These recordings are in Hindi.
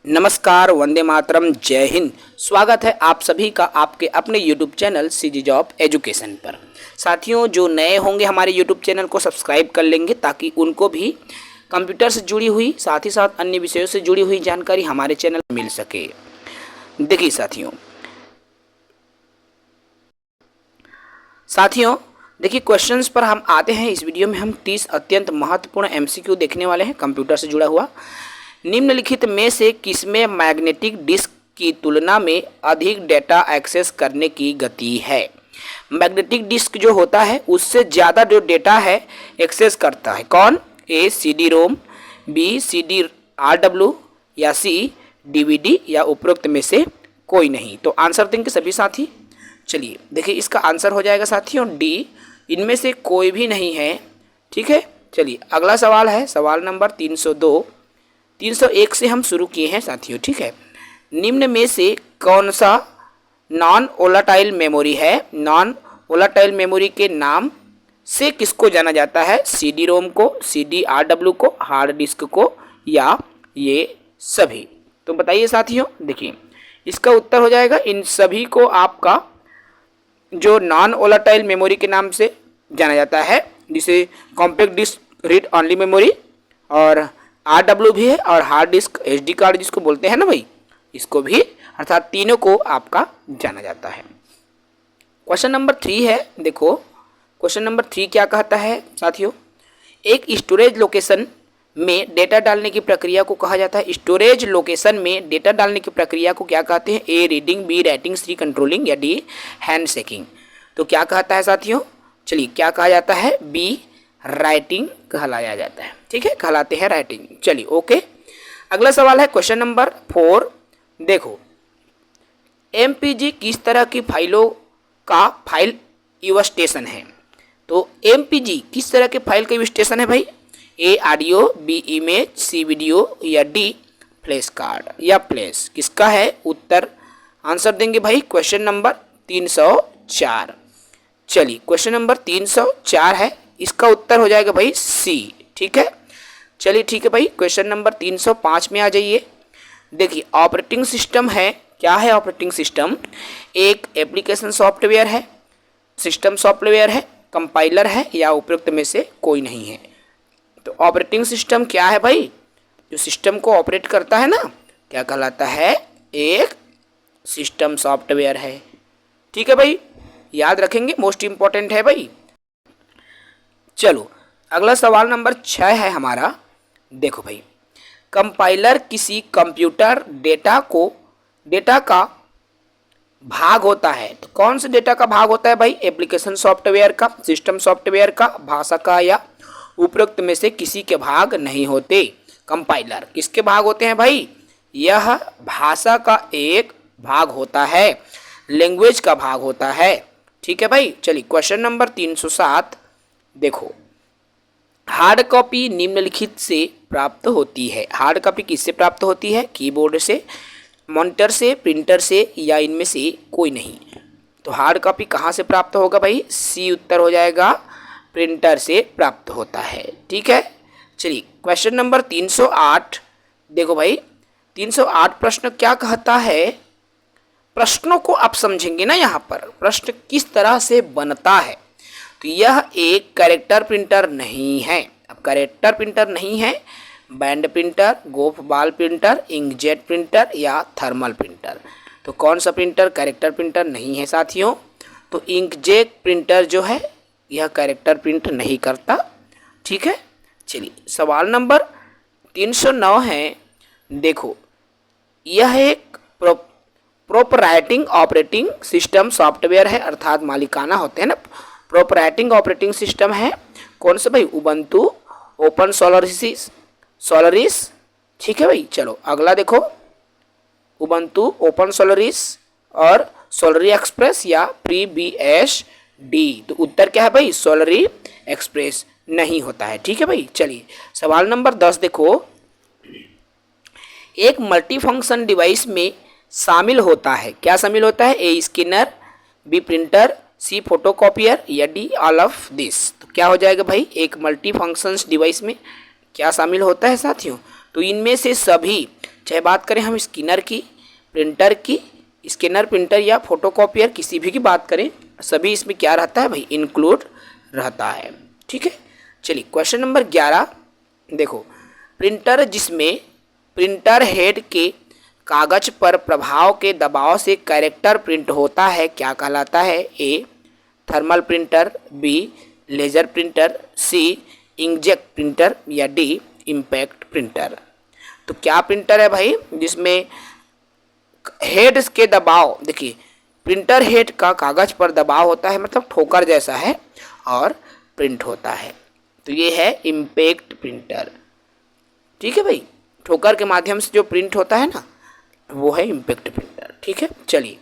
नमस्कार, वंदे मातरम, जय हिंद। स्वागत है आप सभी का आपके अपने YouTube channel CG job education पर। साथियों, जो नए होंगे हमारे YouTube चैनल को सब्सक्राइब कर लेंगे ताकि उनको भी कंप्यूटर से जुड़ी हुई साथ ही साथ अन्य विषयों से जुड़ी हुई जानकारी हमारे चैनल पर मिल सके। देखिए साथियों देखिए क्वेश्चंस पर हम आते हैं। इस वीडियो में हम 30 अत्यंत महत्वपूर्ण MCQ देखने वाले हैं कंप्यूटर से जुड़ा हुआ। निम्नलिखित में से किसमें मैग्नेटिक डिस्क की तुलना में अधिक डेटा एक्सेस करने की गति है? मैग्नेटिक डिस्क जो होता है उससे ज़्यादा जो डेटा है एक्सेस करता है कौन? A CD Rome, B CD RW या C DVD या उपरोक्त में से कोई नहीं। तो आंसर देंगे सभी साथी। चलिए देखिए इसका आंसर हो जाएगा साथियों D, इनमें से कोई भी नहीं है। ठीक है, चलिए अगला सवाल है सवाल नंबर 302। 301 से हम शुरू किए हैं साथियों। ठीक है, निम्न में से कौन सा नॉन वोलेटाइल मेमोरी है? नॉन वोलेटाइल मेमोरी के नाम से किसको जाना जाता है? CD रोम को, CD RW को, हार्ड डिस्क को या ये सभी? तो बताइए साथियों। देखिए इसका उत्तर हो जाएगा इन सभी को आपका जो नॉन वोलेटाइल मेमोरी के नाम से जाना जाता है, जिसे compact disc read only memory और RW भी है और हार्ड डिस्क SD कार्ड जिसको बोलते हैं ना भाई, इसको भी, अर्थात तीनों को आपका जाना जाता है। क्वेश्चन नंबर 3 है। देखो क्वेश्चन नंबर 3 क्या कहता है साथियों? एक स्टोरेज लोकेशन में डेटा डालने की प्रक्रिया को कहा जाता है। स्टोरेज लोकेशन में डेटा डालने की प्रक्रिया को क्या कहते हैं? A reading, B writing, C controlling या D हैंड शेकिंग। तो क्या कहता है साथियों? चलिए क्या कहा जाता है? B राइटिंग कहलाया जाता है। ठीक है, कहलाते हैं राइटिंग। चलिए ओके, अगला सवाल है क्वेश्चन नंबर 4। देखो MPG किस तरह की फाइलों का फाइल इवस्टेशन है? तो MPG किस तरह के फाइल का इवस्टेशन है भाई? A audio, B image, C video या D फ्लैश कार्ड या फ्लैश? किसका है उत्तर? आंसर देंगे भाई क्वेश्चन नंबर 304। चलिए क्वेश्चन नंबर 304 है, इसका उत्तर हो जाएगा भाई C। ठीक है, चलिए ठीक है भाई। क्वेश्चन नंबर 305 में आ जाइए। देखिए ऑपरेटिंग सिस्टम है, क्या है ऑपरेटिंग सिस्टम? एक एप्लीकेशन सॉफ्टवेयर है, सिस्टम सॉफ्टवेयर है, कंपाइलर है या उपयुक्त में से कोई नहीं है? तो ऑपरेटिंग सिस्टम क्या है भाई? जो सिस्टम को ऑपरेट करता है ना, क्या कहलाता है? एक सिस्टम सॉफ्टवेयर है। ठीक है भाई, याद रखेंगे, मोस्ट इंपॉर्टेंट है भाई। चलो अगला सवाल नंबर 6 है हमारा। देखो भाई, कंपाइलर किसी कंप्यूटर डेटा का भाग होता है। तो कौन से डेटा का भाग होता है भाई? एप्लीकेशन सॉफ्टवेयर का, सिस्टम सॉफ्टवेयर का, भाषा का या उपरोक्त में से किसी के भाग नहीं होते। कंपाइलर किसके भाग होते हैं भाई? यह भाषा का एक भाग होता है, लैंग्वेज का भाग होता है। ठीक है भाई, चलिए क्वेश्चन नंबर 307। देखो हार्ड कॉपी निम्नलिखित से प्राप्त होती है। हार्ड कॉपी किससे प्राप्त होती है? कीबोर्ड से, मॉनिटर से, प्रिंटर से या इनमें से कोई नहीं? तो हार्ड कॉपी कहाँ से प्राप्त होगा भाई? C उत्तर हो जाएगा, प्रिंटर से प्राप्त होता है। ठीक है, चलिए क्वेश्चन नंबर 308। देखो भाई 308 प्रश्न क्या कहता है? प्रश्नों को आप समझेंगे ना, यहाँ पर प्रश्न किस तरह से बनता है। तो यह एक कैरेक्टर प्रिंटर नहीं है। अब कैरेक्टर प्रिंटर नहीं है, बैंड प्रिंटर, गोफ बॉल प्रिंटर, इंकजेट प्रिंटर या थर्मल प्रिंटर? तो कौन सा प्रिंटर कैरेक्टर प्रिंटर नहीं है साथियों? तो इंकजेट प्रिंटर जो है यह कैरेक्टर प्रिंट नहीं करता। ठीक है, चलिए सवाल नंबर 309 है। देखो यह एक प्रोपराइटिंग ऑपरेटिंग सिस्टम सॉफ्टवेयर है, अर्थात मालिकाना होते हैं ना। प्रोपराइटिंग ऑपरेटिंग सिस्टम है कौन सा भाई? Ubuntu, open Solaris. ठीक है भाई, चलो अगला देखो, उबंटू, ओपन सोलारिस और सोलरी एक्सप्रेस या FreeBSD। तो उत्तर क्या है भाई? सोलरी एक्सप्रेस नहीं होता है। ठीक है भाई, चलिए सवाल नंबर 10 देखो। एक मल्टी फंक्शन डिवाइस में शामिल होता है, क्या शामिल होता है? A scanner, B printer, C photocopier या D ऑल ऑफ दिस? तो क्या हो जाएगा भाई? एक मल्टी फंक्शंस डिवाइस में क्या शामिल होता है साथियों? तो इनमें से सभी चाहे बात करें हम स्कैनर की, प्रिंटर की, स्कैनर, प्रिंटर या फोटोकॉपियर, किसी भी की बात करें, सभी इसमें क्या रहता है भाई, इंक्लूड रहता है। ठीक है, चलिए क्वेश्चन नंबर 11 देखो, प्रिंटर जिसमें प्रिंटर हेड के कागज पर प्रभाव के दबाव से कैरेक्टर प्रिंट होता है क्या कहलाता है? A thermal printer, B laser printer, C inkjet printer या डी इम्पैक्ट प्रिंटर। तो क्या प्रिंटर है भाई जिसमें हेड के दबाव, देखिए प्रिंटर हेड का कागज पर दबाव होता है, मतलब ठोकर जैसा है और प्रिंट होता है, तो ये है इम्पैक्ट प्रिंटर। ठीक है भाई, ठोकर के माध्यम से जो प्रिंट होता है ना, वो है इम्पैक्ट प्रिंटर। ठीक है, चलिए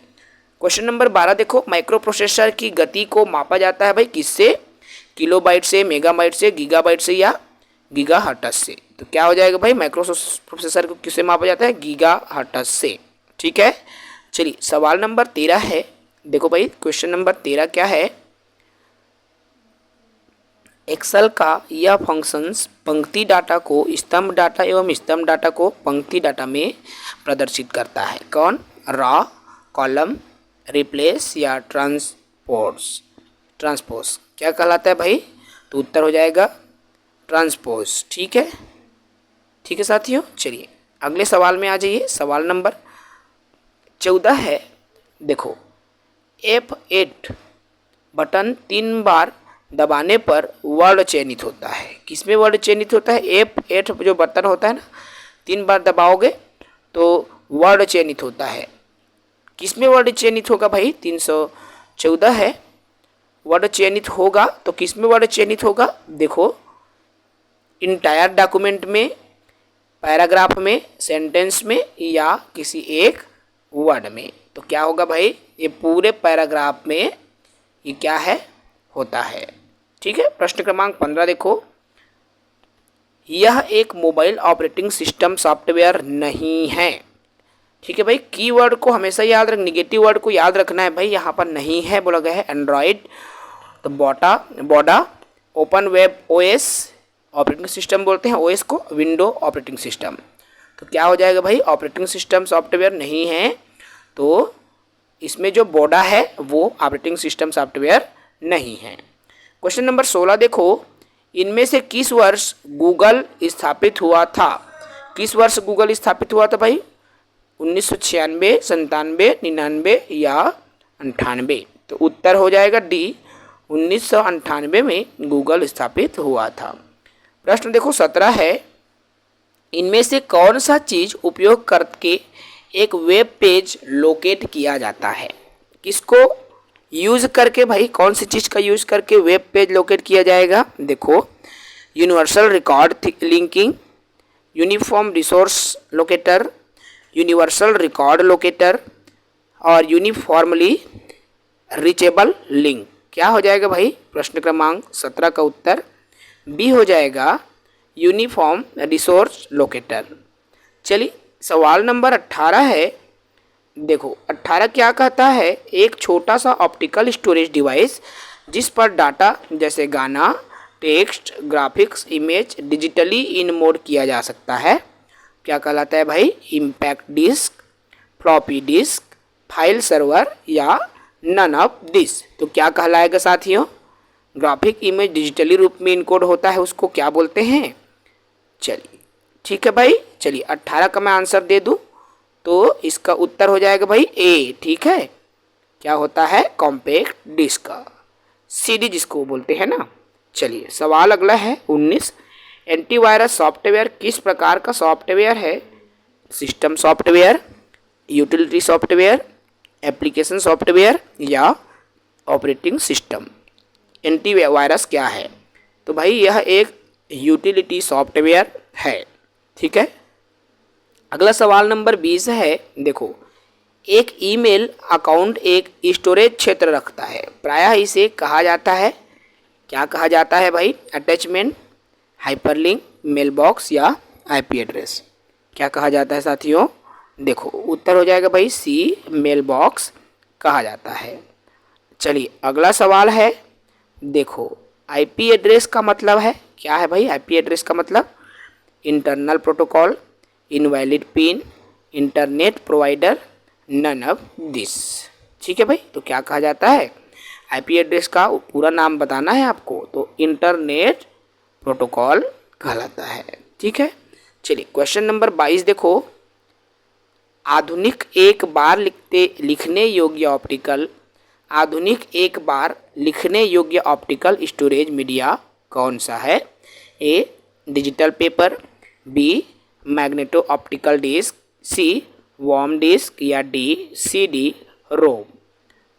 क्वेश्चन नंबर 12 देखो, माइक्रो प्रोसेसर की गति को मापा जाता है भाई किससे? किलोबाइट से, मेगाबाइट से, गीगाबाइट से या गीगाहर्ट्ज से। तो क्या हो जाएगा भाई, माइक्रो प्रोसेसर को किससे मापा जाता है? गीगाहर्ट्ज से। ठीक है, चलिए सवाल नंबर 13 है, देखो भाई क्वेश्चन नंबर 13 क्या है? एक्सेल का यह फंक्शंस पंक्ति डाटा को स्तंभ डाटा एवं स्तंभ डाटा को पंक्ति डाटा में प्रदर्शित करता है। कौन? रॉ, कॉलम, रिप्लेस या ट्रांसपोज क्या कहलाता है भाई? तो उत्तर हो जाएगा ट्रांसपोज। ठीक है साथियों, चलिए अगले सवाल में आ जाइए। सवाल नंबर 14 है, देखो F8 बटन 3 बार दबाने पर वर्ड चयनित होता है। किसमें वर्ड चयनित होता है? F8 जो बटन होता है ना, 3 बार दबाओगे तो वर्ड चयनित होता है। किसमें वर्ड चयनित होगा भाई? 314 है, वर्ड चयनित होगा तो किसमें वर्ड चयनित होगा? देखो इंटायर डॉक्यूमेंट में, पैराग्राफ में, सेंटेंस में या किसी एक वर्ड में। तो क्या होगा भाई, ये पूरे पैराग्राफ में ये क्या है, होता है। ठीक है, प्रश्न क्रमांक 15 देखो, यह एक मोबाइल ऑपरेटिंग सिस्टम सॉफ्टवेयर नहीं है। ठीक है भाई, कीवर्ड को हमेशा याद रख, निगेटिव वर्ड को याद रखना है भाई, यहाँ पर नहीं है बोला गया है। एंड्रॉयड तो बोडा open web OS operating system बोलते हैं, ओएस को विंडो ऑपरेटिंग सिस्टम। तो क्या हो जाएगा भाई, ऑपरेटिंग सिस्टम सॉफ्टवेयर नहीं है, तो इसमें जो बोडा है वो ऑपरेटिंग सिस्टम सॉफ्टवेयर नहीं है। क्वेश्चन नंबर 16 देखो, इनमें से किस वर्ष गूगल स्थापित हुआ था? किस वर्ष गूगल स्थापित हुआ था भाई? 1996, 97, 99 या 98। तो उत्तर हो जाएगा डी 1998 में गूगल स्थापित हुआ था। प्रश्न देखो 17 है, इनमें से कौन सा चीज उपयोग करके एक वेब पेज लोकेट किया जाता है? किसको यूज करके भाई, कौन सी चीज का यूज करके वेब पेज लोकेट किया जाएगा? देखो universal record linking, uniform resource locator, universal record locator और यूनिफॉर्मली रीचेबल लिंक। क्या हो जाएगा भाई, प्रश्न क्रमांक 17 का उत्तर बी हो जाएगा यूनिफॉर्म रिसोर्स लोकेटर। चलिए सवाल नंबर 18 है, देखो 18 क्या कहता है? एक छोटा सा ऑप्टिकल स्टोरेज डिवाइस जिस पर डाटा जैसे गाना, text, graphics, image digitally encode किया जा सकता है, क्या कहलाता है भाई? Compact disc, floppy disc, file server या नन ऑफ दिस। तो क्या कहलाएगा साथियों? ग्राफिक इमेज डिजिटली रूप में इनकोड होता है, उसको क्या बोलते हैं? चलिए ठीक है भाई, चलिए 18 का मैं आंसर दे दूं तो इसका उत्तर हो जाएगा भाई ए। ठीक है, क्या होता है? कॉम्पैक्ट डिस्क, सीडी जिसको बोलते हैं ना। चलिए सवाल अगला है 19, एंटीवायरस सॉफ्टवेयर किस प्रकार का सॉफ्टवेयर है? System software, utility software, application software या ऑपरेटिंग सिस्टम। एंटीवायरस क्या है? तो भाई यह एक यूटिलिटी सॉफ्टवेयर है। ठीक है, अगला सवाल नंबर 20 है, देखो एक ईमेल अकाउंट एक स्टोरेज क्षेत्र रखता है, प्रायः इसे कहा जाता है, क्या कहा जाता है भाई? अटैचमेंट, हाइपरलिंक, मेलबॉक्स या आईपी एड्रेस। क्या कहा जाता है साथियों? देखो उत्तर हो जाएगा भाई सी, मेलबॉक्स कहा जाता है। चलिए अगला सवाल है, देखो आईपी एड्रेस का मतलब है, क्या है भाई आईपी एड्रेस का मतलब? Internal protocol, invalid pin, internet provider none of this. ठीक है भाई, तो क्या कहा जाता है, आईपी एड्रेस का पूरा नाम बताना है आपको, तो इंटरनेट प्रोटोकॉल कहलाता है। ठीक है, चलिए क्वेश्चन नंबर 22 देखो, आधुनिक एक बार लिखने योग्य ऑप्टिकल स्टोरेज मीडिया कौन सा है? A digital paper, B magneto optical disc, C WORM disc या डी सीडी रोम।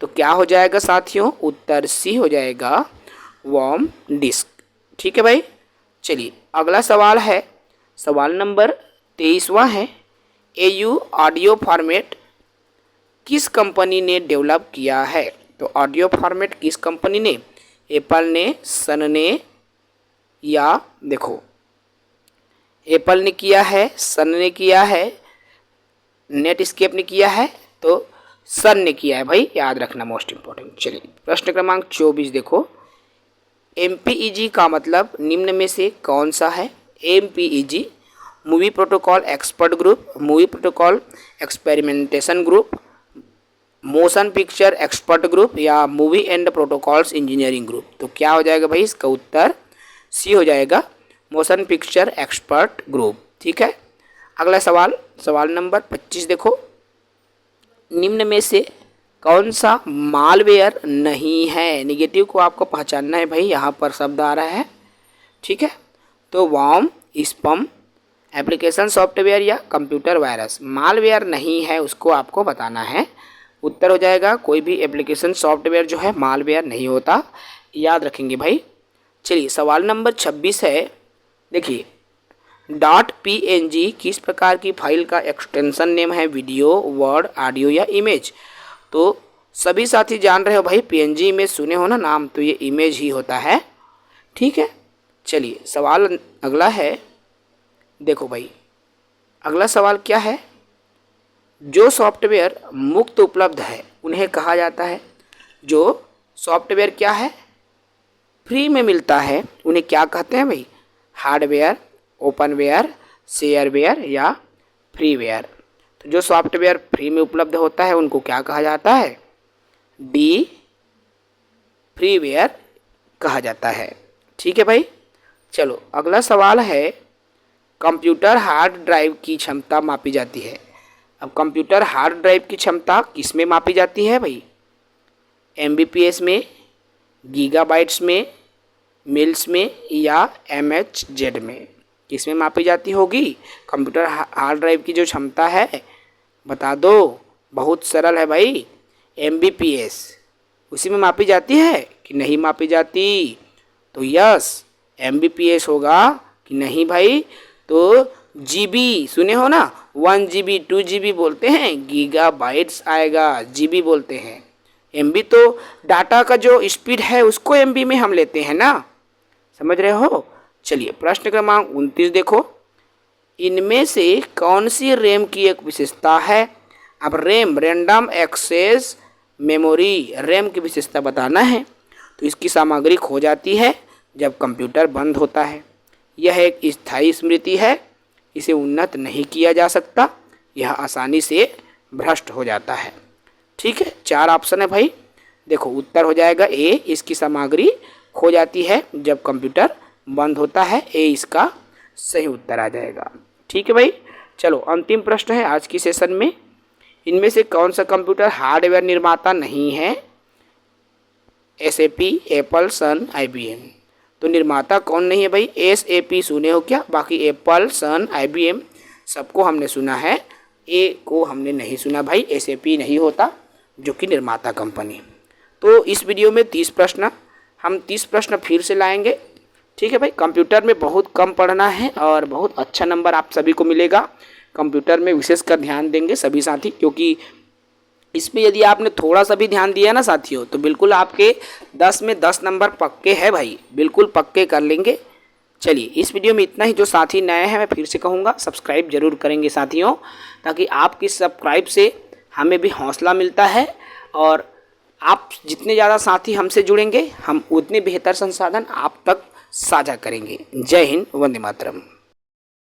तो क्या हो जाएगा साथियों, उत्तर सी हो जाएगा, वॉर्म डिस्क। ठीक है भाई, चलिए अगला सवाल है, सवाल नंबर 23वां है, एयू ऑडियो फॉर्मेट किस कंपनी ने डेवलप किया है? तो ऑडियो फॉर्मेट किस कंपनी ने, एप्पल ने, सन ने, या देखो एप्पल ने किया है, सन ने किया है, नेटस्केप ने किया है, तो सन ने किया है भाई, याद रखना, मोस्ट इंपॉर्टेंट। चलिए प्रश्न क्रमांक 24 देखो, एमपीईजी का मतलब निम्न में से कौन सा है? MPEG movie protocol expert group, movie protocol experimentation group, motion picture expert group या movie and protocols engineering group. तो क्या हो जाएगा भाई, इसका उत्तर सी हो जाएगा, मोशन पिक्चर एक्सपर्ट ग्रुप। ठीक है, अगला सवाल, सवाल नंबर 25 देखो, निम्न में से कौन सा मालवेयर नहीं है? निगेटिव को आपको पहचानना है भाई, यहाँ पर शब्द आ रहा है। ठीक है, तो वॉर्म, स्पैम, एप्लीकेशन सॉफ्टवेयर या कंप्यूटर वायरस। मालवेयर नहीं है उसको आपको बताना है, उत्तर हो जाएगा कोई भी एप्लीकेशन सॉफ्टवेयर जो है मालवेयर नहीं होता, याद रखेंगे भाई। चलिए सवाल नंबर 26 है, देखिए .png किस प्रकार की फाइल का एक्सटेंशन नेम है? वीडियो, वर्ड, ऑडियो या इमेज। तो सभी साथी जान रहे हो भाई, png इमेज सुने हो ना नाम, तो ये इमेज ही होता है। ठीक है, चलिए सवाल अगला है, देखो भाई अगला सवाल क्या है, जो सॉफ्टवेयर मुक्त उपलब्ध है उन्हें कहा जाता है, जो सॉफ्टवेयर क्या है, फ्री में मिलता है, उन्हें क्या कहते हैं भाई? हार्डवेयर, ओपनवेयर, शेयरवेयर या फ्रीवेयर। तो जो सॉफ्टवेयर फ्री में उपलब्ध होता है उनको क्या कहा जाता है? डी फ्रीवेयर कहा जाता है। ठीक है भाई, चलो अगला सवाल है, कंप्यूटर हार्ड ड्राइव की क्षमता मापी जाती है। अब कंप्यूटर हार्ड ड्राइव की क्षमता किस में मापी जाती है भाई? एमबीपीएस में, गीगाबाइट्स में, मिल्स में या एमएचजेड में? किस में मापी जाती होगी? कंप्यूटर हार्ड ड्राइव की जो क्षमता है बता दो, बहुत सरल है भाई, एमबीपीएस। उसी में मापी जाती है कि नहीं मापी जाती? तो यस, एमबीपीएस होगा कि नहीं भाई? तो जीबी सुने हो ना, 1 GB 2 GB बोलते हैं, गीगाबाइट्स आएगा, जीबी बोलते हैं। एमबी तो डाटा का जो स्पीड है उसको एमबी में हम लेते हैं ना, समझ रहे हो। चलिए प्रश्न क्रमांक 29 देखो, इनमें से कौन सी रैम की एक विशेषता है? अब RAM, random access memory, RAM की विशेषता बताना है। तो इसकी सामग्री खो जाती है जब कंप्यूटर बंद होता है। यह एक स्थायी स्मृति है, इसे उन्नत नहीं किया जा सकता, यह आसानी से भ्रष्ट हो जाता है। ठीक है, 4 ऑप्शन है भाई, देखो उत्तर हो जाएगा ए, इसकी सामग्री खो जाती है जब कंप्यूटर बंद होता है, ए इसका सही उत्तर आ जाएगा। ठीक है भाई, चलो अंतिम प्रश्न है आज की सेशन में, इनमें से कौन सा कंप्यूटर हार्डवेयर निर्माता नहीं है? SAP, एप्पल, सन, IBM। तो निर्माता कौन नहीं है भाई? SAP सुने हो क्या? बाकी एप्पल, सन, IBM सबको हमने सुना है, ए को हमने नहीं सुना भाई, SAP नहीं होता जो कि निर्माता कंपनी। तो इस वीडियो में 30 प्रश्न, हम 30 प्रश्न फिर से लाएंगे। ठीक है भाई, कंप्यूटर में बहुत कम पढ़ना है और बहुत अच्छा नंबर आप सभी को मिलेगा। कंप्यूटर में विशेषकर ध्यान देंगे सभी साथी, क्योंकि इसमें यदि आपने थोड़ा सा भी ध्यान दिया ना साथियों, तो बिल्कुल आपके 10 में 10 नंबर पक्के हैं भाई, बिल्कुल पक्के कर लेंगे। चलिए इस वीडियो में इतना ही। जो साथी नए हैं मैं फिर से कहूँगा सब्सक्राइब जरूर करेंगे साथियों, ताकि आपकी सब्सक्राइब से हमें भी हौसला मिलता है, और आप जितने ज़्यादा साथी हमसे जुड़ेंगे हम उतने बेहतर संसाधन आप तक साझा करेंगे। जय हिंद, वंदे मातरम।